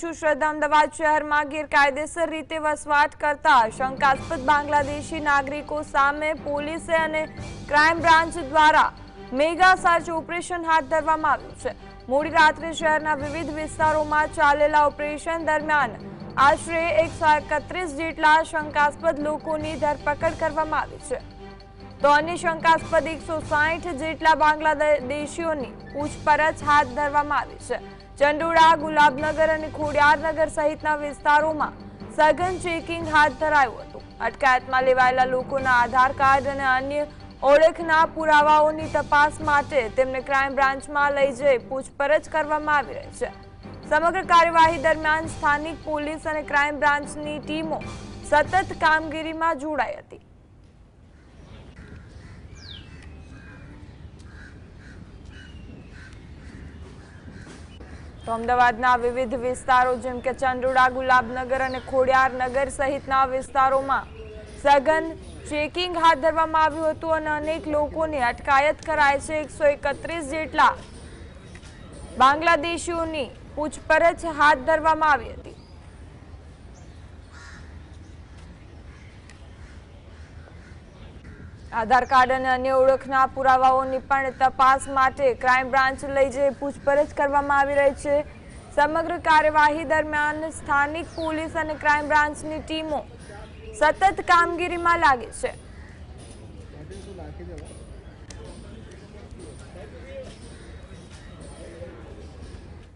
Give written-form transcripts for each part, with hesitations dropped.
શ્રદ્ધા અમદાવાદ શહેરમાં ગેરકાયદેસર રીતે વસવાટ કરતા શંકાસ્પદ બાંગ્લાદેશી નાગરિકો સામે પોલીસે અને ક્રાઇમ બ્રાન્ચ દ્વારા મેગા સર્ચ ઓપરેશન હાથ ધરવામાં આવ્યું છે। મોડી રાત્રે શહેરના વિવિધ વિસ્તારોમાં ચાલેલા ઓપરેશન દરમિયાન આશરે 131 જેટલા શંકાસ્પદ લોકોની ધરપકડ કરવામાં આવી છે, તો અન્ય શંકાસ્પદ 160 જેટલા બાંગ્લાદેશીઓની પૂછપરછ હાથ ધરવામાં આવી છે। ચંડોળા, ગુલાબનગર અને ખોડિયારનગર સહિતના વિસ્તારોમાં સઘન ચેકિંગ હાથ ધરાયું હતું। અટકાયતમાં લેવાયેલા લોકોના આધાર કાર્ડ અને અન્ય ઓળખના પુરાવાઓની તપાસ માટે તેમને ક્રાઇમ બ્રાન્ચમાં લઈ જઈ પૂછપરછ કરવામાં આવી રહી છે। સમગ્ર કાર્યવાહી દરમિયાન સ્થાનિક પોલીસ અને ક્રાઇમ બ્રાન્ચની ટીમો સતત કામગીરીમાં જોડાઈ હતી। તો અમદાવાદના વિવિધ વિસ્તારો જેમ કે ચંડોળા, ગુલાબનગર અને ખોડિયારનગર સહિતના વિસ્તારોમાં સઘન ચેકિંગ હાથ ધરવામાં આવ્યું હતું અને અનેક લોકોની અટકાયત કરાઈ છે। 131 જેટલા બાંગ્લાદેશીઓની પૂછપરછ હાથ ધરવામાં આવી હતી। આધાર કાર્ડ અને અન્ય ઓળખના પુરાવાઓની પણ તપાસ માટે ક્રાઇમ બ્રાન્ચ લઈ જઈ પૂછપરછ કરવામાં આવી રહી છે। સમગ્ર કાર્યવાહી દરમિયાન સ્થાનિક પોલીસ અને ક્રાઇમ બ્રાન્ચની ટીમો સતત કામગીરીમાં લાગી છે।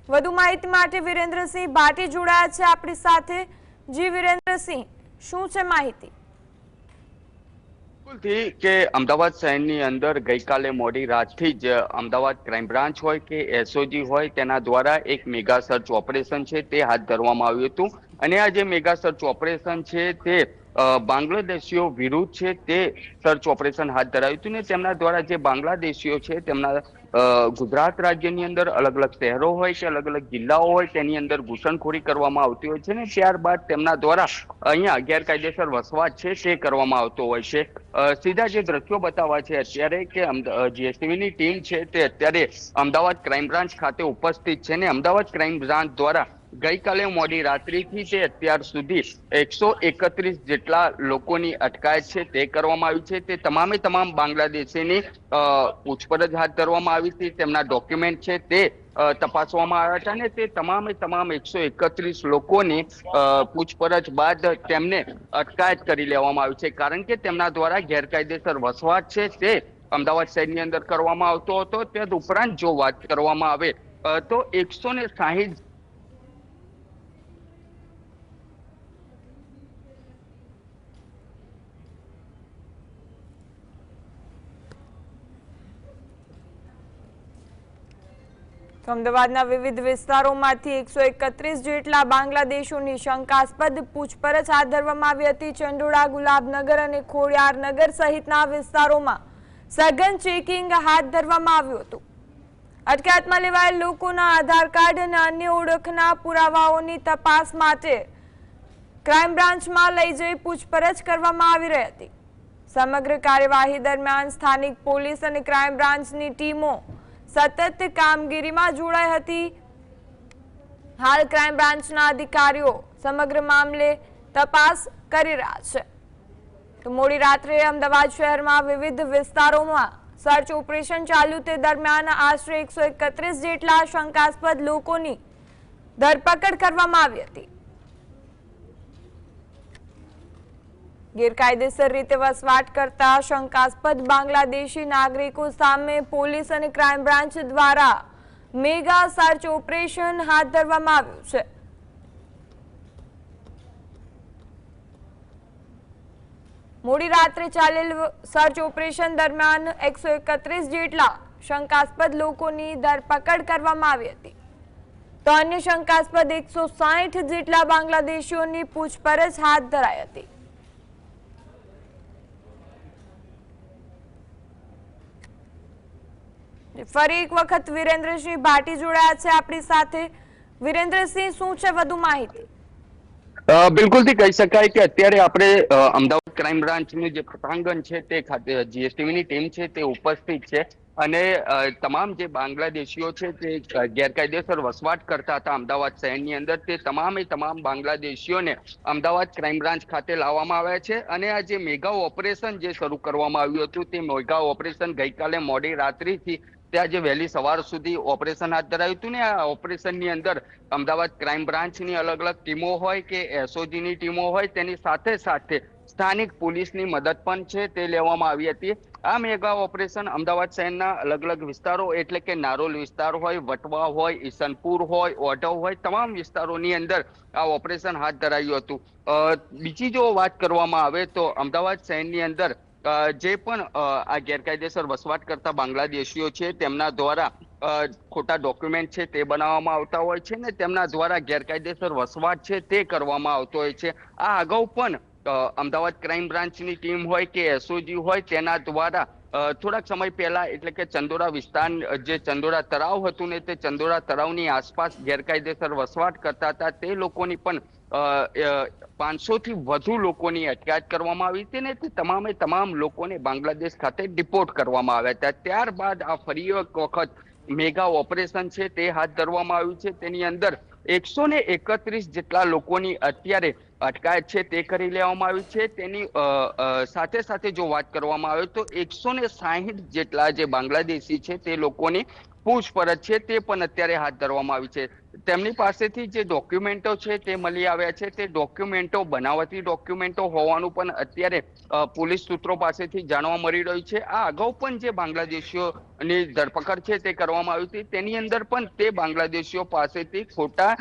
વધુ માહિતી માટે વિરેન્દ્રસિંહ ભાટી જોડાયા છે આપણી સાથે। જી વિરેન્દ્રસિંહ, શું છે માહિતી? કે અમદાવાદ શહેરની અંદર ગઈકાલે મોડી રાતથી જ અમદાવાદ ક્રાઇમ બ્રાન્ચ હોય કે એસઓજી હોય તેના દ્વારા એક મેગા સર્ચ ઓપરેશન છે તે હાથ ધરવામાં આવ્યું હતું અને આ જે મેગા સર્ચ ઓપરેશન છે તે બાંગ્લાદેશીઓ વિરુદ્ધ છે તે સર્ચ ઓપરેશન હાથ ધરાયું હતું ને તેમના દ્વારા જે બાંગ્લાદેશીઓ છે તેમના ગુજરાત રાજ્યની અંદર અલગ અલગ શહેરો હોય કે અલગ અલગ જિલ્લાઓ હોય તેની અંદર ઘૂસણખોરી કરવામાં આવતી હોય છે ને ત્યારબાદ તેમના દ્વારા અહીંયા ગેરકાયદેસર વસવાટ છે તે કરવામાં આવતો હોય છે। સીધા જે દ્રશ્યો બતાવવા છે અત્યારે કે જીએસટીવીની ટીમ છે તે અત્યારે અમદાવાદ ક્રાઇમ બ્રાન્ચ ખાતે ઉપસ્થિત છે ને અમદાવાદ ક્રાઇમ બ્રાન્ચ દ્વારા ગઈકાલે મોડી રાત્રિથી તે અત્યાર સુધી 131 જેટલા લોકોની અટકાયત છે તે કરવામાં આવી છે। તે તમામે તમામ બાંગ્લાદેશીની પૂછપરછ હાથ ધરવામાં આવી હતી, તેમના ડોક્યુમેન્ટ છે તે તપાસવામાં આવ્યા હતા ને તે તમામે તમામ 131 લોકોની પૂછપરછ બાદ તેમને અટકાયત કરી લેવામાં આવી છે, કારણ કે તેમના દ્વારા ગેરકાયદેસર વસવાટ છે તે અમદાવાદ શહેરની અંદર કરવામાં આવતો હતો। તે ઉપરાંત જો વાત કરવામાં આવે તો 160 અમદાવાદના વિવિધ વિસ્તારોમાંથી 131 જેટલા બાંગ્લાદેશીઓની શંકાસ્પદ પૂછપરછ હાથ ધરવામાં આવી હતી। ચંડોળા, ગુલાબનગર અને ખોડિયારનગર સહિતના વિસ્તારોમાં સઘન ચેકિંગ હાથ ધરવામાં આવ્યું હતું। અટકાયતમાં લેવાયેલ લોકોના આધાર કાર્ડ અને અન્ય ઓળખના પુરાવાઓની તપાસ માટે ક્રાઇમ બ્રાન્ચમાં લઈ જઈ પૂછપરછ કરવામાં આવી રહી હતી। સમગ્ર કાર્યવાહી દરમિયાન સ્થાનિક પોલીસ અને ક્રાઇમ બ્રાન્ચની ટીમો સતત કામગીરીમાં જોડાઈ હતી। હાલ ક્રાઇમ બ્રાન્ચના અધિકારીઓ સમગ્ર મામલે તપાસ કરી રહ્યા છે। તો મોડી રાત્રે અમદાવાદ શહેરમાં વિવિધ વિસ્તારોમાં સર્ચ ઓપરેશન ચાલ્યું તે દરમિયાન આશરે 131 જેટલા શંકાસ્પદ લોકોની ધરપકડ કરવામાં આવી હતી। ગેરકાયદેસર રીતે વસવાટ કરતા શંકાસ્પદ બાંગ્લાદેશી નાગરિકો સામે પોલીસ અને ક્રાઇમ બ્રાન્ચ દ્વારા મેગા સર્ચ ઓપરેશન હાથ ધરવામાં આવ્યું છે। મોડી રાત્રે ચાલેલ સર્ચ ઓપરેશન દરમિયાન 131 જેટલા શંકાસ્પદ લોકોની ધરપકડ કરવામાં આવી હતી, તો અન્ય શંકાસ્પદ 160 જેટલા બાંગ્લાદેશીઓની પૂછપરછ હાથ ધરાઈ હતી। ફરી એક વખત વિરેન્દ્રસિંહ ભાટી જોડાયા છે આપણી સાથે। વિરેન્દ્રસિંહ, શું છે વધુ માહિતી? બિલકુલથી કહી શકાય કે અત્યારે આપણે અમદાવાદ ક્રાઇમ બ્રાન્ચનું જે પટાંગણ છે તે ખાતે જીએસટીવીની ટીમ છે તે ઉપસ્થિત છે અને તમામ જે બાંગ્લાદેશીઓ છે તે ગેરકાયદેસર વસવાટ કરતા હતા અમદાવાદ શહેરની અંદર, તે તમામ બાંગ્લાદેશીઓને અમદાવાદ ક્રાઇમ બ્રાન્ચ ખાતે લાવવામાં આવ્યા છે. અને આ જે મેગા ઓપરેશન જે શરૂ કરવામાં આવ્યું હતું, તે મેગા ઓપરેશન ગઈકાલે મોડી રાત્રિથી ત્યાં જે વહેલી સવાર સુધી ઓપરેશન હાથ ધરાયું હતું ને, આ ઓપરેશનની અંદર અમદાવાદ ક્રાઇમ બ્રાન્ચની અલગ અલગ ટીમો હોય કે એસઓજીની ટીમો હોય, તેની સાથે સાથે સ્થાનિક પોલીસની મદદ પણ છે તે લેવામાં આવી હતી. આ મેગા ઓપરેશન અમદાવાદ શહેરના અલગ અલગ વિસ્તારો એટલે કે નારોલ વિસ્તાર હોય, વટવા હોય, ઈસનપુર હોય, ઓઢવ હોય, તમામ વિસ્તારોની અંદર આ ઓપરેશન હાથ ધરાયું હતું. બીજી જો વાત કરવામાં આવે તો અમદાવાદ શહેરની અંદર જે પણ આ ગેરકાયદેસર વસવાટ કરતા બાંગ્લાદેશીઓ છે તેમના દ્વારા ખોટા ડોક્યુમેન્ટ છે તે બનાવવામાં આવતા હોય છે ને તેમના દ્વારા ગેરકાયદેસર વસવાટ છે તે કરવામાં આવતો હોય છે. આ અગાઉ પણ અમદાવાદ ક્રાઇમ બ્રાન્ચની ટીમ હોય કે એસઓજી હોય તેના દ્વારા થોડાક સમય પહેલા એટલે કે ચંદોરા વિસ્તાર, જે ચંદોરા તળાવ હતું ને, તે ચંદોરા તળાવની આસપાસ ગેરકાયદેસર વસવાટ કરતા હતા તે લોકોની પણ 500 થી વધુ લોકોની અટકાયત કરવામાં આવી હતી ને તે તમામ લોકોને બાંગ્લાદેશ ખાતે ડિપોર્ટ કરવામાં આવ્યા હતા. ત્યારબાદ આ ફરી એક વખત મેગા ઓપરેશન છે તે હાથ ધરવામાં આવ્યું છે. તેની અંદર 131 જેટલા લોકોની અત્યારે અટકાયત છે તે કરી લેવામાં આવી છે. તેની સાથે સાથે જો વાત કરવામાં આવે તો 160 જેટલા જે બાંગ્લાદેશી છે તે લોકોની પૂછપરછ છે તે પણ અત્યારે હાથ ધરવામાં આવી છે. તેમની પાસેથી જે ડોક્યુમેન્ટો છે તે મળી આવ્યા છે, તે ડોક્યુમેન્ટો બનાવટી ડોક્યુમેન્ટો હોવાનું પણ અત્યારે પોલીસ સૂત્રો પાસેથી જાણવા મળી રહ્યું છે. આ અગાઉ પણ જે બાંગ્લાદેશીઓની ધરપકડ છે તે કરવામાં આવી હતી, તેની અંદર પણ તે બાંગ્લાદેશીઓ પાસેથી ખોટા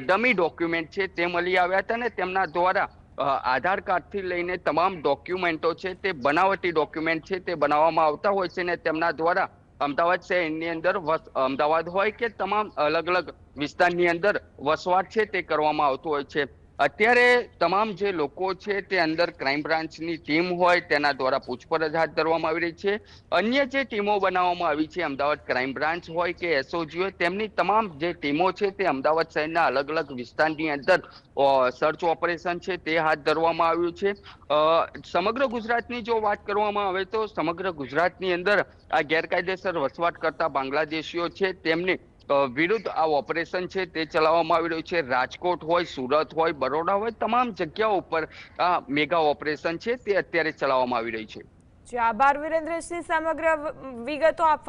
ડમી ડોક્યુમેન્ટ છે તે મળી આવ્યા હતા ને તેમના દ્વારા આધાર કાર્ડથી લઈને તમામ ડોક્યુમેન્ટો છે તે બનાવટી ડોક્યુમેન્ટ છે તે બનાવવામાં આવતા હોય છે ને તેમના દ્વારા અમદાવાદ શહેરની અંદર અમદાવાદ હોય કે તમામ અલગ અલગ વિસ્તારની અંદર વસવાટ છે તે કરવામાં આવતો હોય છે. અત્યારે તમામ જે લોકો છે તે અંદર ક્રાઇમ બ્રાન્ચની ટીમ હોય તેના દ્વારા પૂછપરછ હાથ ધરવામાં આવી રહી છે. અન્ય જે ટીમો બનાવવામાં આવી છે, અમદાવાદ ક્રાઇમ બ્રાન્ચ હોય કે એસઓજી હોય, તેમની તમામ જે ટીમો છે તે અમદાવાદ શહેરના અલગ અલગ વિસ્તારની અંદર સર્ચ ઓપરેશન છે તે હાથ ધરવામાં આવ્યું છે. સમગ્ર ગુજરાતની જો વાત કરવામાં આવે તો સમગ્ર ગુજરાતની અંદર આ ગેરકાયદેસર વસવાટ કરતા બાંગ્લાદેશીઓ છે તેમની વિરુદ્ધ આ ઓપરેશન છે તે ચલાવવામાં આવી રહ્યું છે. રાજકોટ હોય, સુરત હોય, બરોડા હોય, તમામ જગ્યાઓ ઉપર આ મેગા ઓપરેશન છે તે અત્યારે ચલાવવામાં આવી રહી છે. આભાર વિરેન્દ્રસિંહ, સમગ્ર વિગતો આપવા.